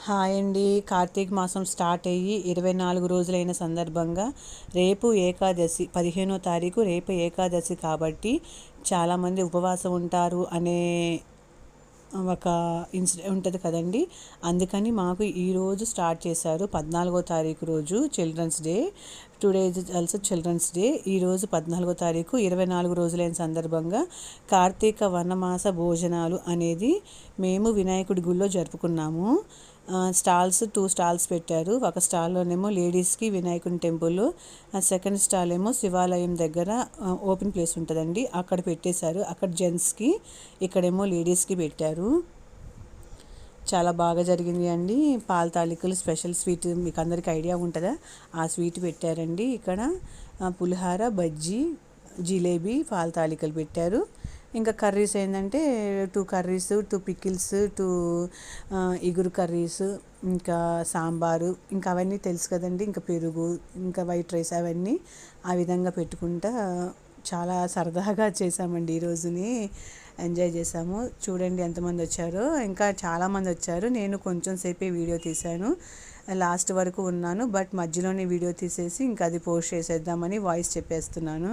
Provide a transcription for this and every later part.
Hi అండి. కార్తీక మాసం start అయ్యి 24 రోజులైన సందర్భంగా రేపు ఏకాదశి 15వ తారీఖు రేపు ఏకాదశి కాబట్టి చాలామంది ఉపవాసం ఉంటారు అనే ఒక ఉంటుంది కదండి. అందుకని మాకు ఈరోజు స్టార్ట్ చేశారు. 14వ తారీఖు రోజు children's day. Today is also children's day. ఈరోజు 14వ తారీఖు 24 రోజులైన సందర్భంగా కార్తీక వనమాస భోజనాలు అనేది మేము వినాయకుడి గుళ్ళో జరుపుకున్నాము. స్టాల్స్ 2 స్టాల్స్ పెట్టారు. ఒక స్టాల్లోనేమో లేడీస్కి వినాయకుని టెంపుల్, సెకండ్ స్టాల్ ఏమో శివాలయం దగ్గర ఓపెన్ ప్లేస్ ఉంటుందండి, అక్కడ పెట్టేశారు. అక్కడ జెంట్స్కి, ఇక్కడేమో లేడీస్కి పెట్టారు. చాలా బాగా జరిగింది అండి. పాల తాలికలు స్పెషల్ స్వీట్ మీకు అందరికీ ఐడియా ఉంటుందా, ఆ స్వీట్ పెట్టారండి. ఇక్కడ పులిహార, బజ్జీ, జిలేబీ, పాల తాలికలు పెట్టారు. ఇంకా కర్రీస్ ఏంటంటే 2 కర్రీస్, 2 పికిల్స్, 2 ఇగురు కర్రీస్, ఇంకా సాంబారు, ఇంకా అవన్నీ తెలుసు కదండి. ఇంకా పెరుగు, ఇంకా వైట్ రైస్, అవన్నీ ఆ విధంగా పెట్టుకుంటా చాలా సరదాగా చేసామండి. ఈ రోజుని ఎంజాయ్ చేసాము. చూడండి ఎంతమంది వచ్చారో. ఇంకా చాలామంది వచ్చారు. నేను కొంచెం సేపే వీడియో తీశాను, లాస్ట్ వరకు ఉన్నాను. బట్ మధ్యలోనే వీడియో తీసేసి ఇంకా అది పోస్ట్ చేసేద్దామని వాయిస్ చెప్పేస్తున్నాను.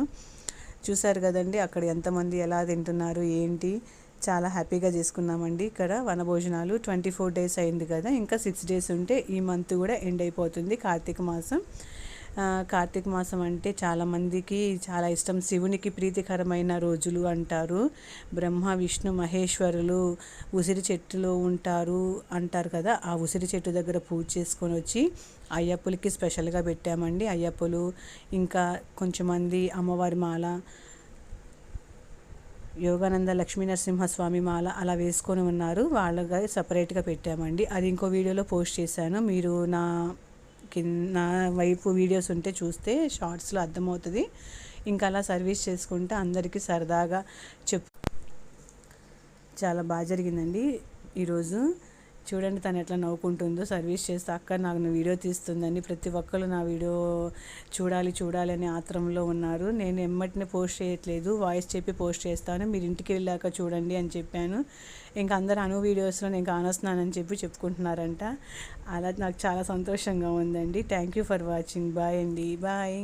చూసారు కదండి అక్కడ ఎంతమంది ఎలా తింటున్నారు ఏంటి. చాలా హ్యాపీగా చేసుకున్నామండి. ఇక్కడ వనభోజనాలు 24 డేస్ అయింది కదా, ఇంకా 6 డేస్ ఉంటే ఈ మంత్ కూడా ఎండ్ అయిపోతుంది కార్తీక మాసం. కార్తీక మాసం అంటే చాలామందికి చాలా ఇష్టం. శివునికి ప్రీతికరమైన రోజులు అంటారు. బ్రహ్మ, విష్ణు, మహేశ్వరులు ఉసిరి చెట్టులో అంటారు కదా. ఆ ఉసిరి చెట్టు దగ్గర పూజ చేసుకొని వచ్చి అయ్యప్పలకి స్పెషల్గా పెట్టామండి. అయ్యప్పలు, ఇంకా కొంచెమంది అమ్మవారి మాల, యోగానంద లక్ష్మీ నరసింహస్వామి మాల అలా వేసుకొని ఉన్నారు. వాళ్ళగా సపరేట్గా పెట్టామండి. అది ఇంకో వీడియోలో పోస్ట్ చేశాను. మీరు నా వైపు వీడియోస్ ఉంటే చూస్తే షార్ట్స్లో అర్థమవుతుంది. ఇంకా అలా సర్వీస్ చేసుకుంటే అందరికీ సరదాగా చాలా బాగా జరిగిందండి ఈరోజు. చూడండి తను ఎట్లా నవ్వుకుంటుందో సర్వీస్ చేస్తే. అక్క నాకు వీడియో తీస్తుందని ప్రతి ఒక్కరు నా వీడియో చూడాలి అనే ఆత్రంలో ఉన్నారు. నేను ఎమ్మటినే పోస్ట్ చేయట్లేదు, వాయిస్ చెప్పి పోస్ట్ చేస్తాను, మీరు ఇంటికి వెళ్ళాక చూడండి అని చెప్పాను. ఇంకా అందరు వీడియోస్లో నేను కానొస్తున్నానని చెప్పుకుంటున్నారంట. అలా నాకు చాలా సంతోషంగా ఉందండి. Thank you for watching. Bye అండి. బాయ్.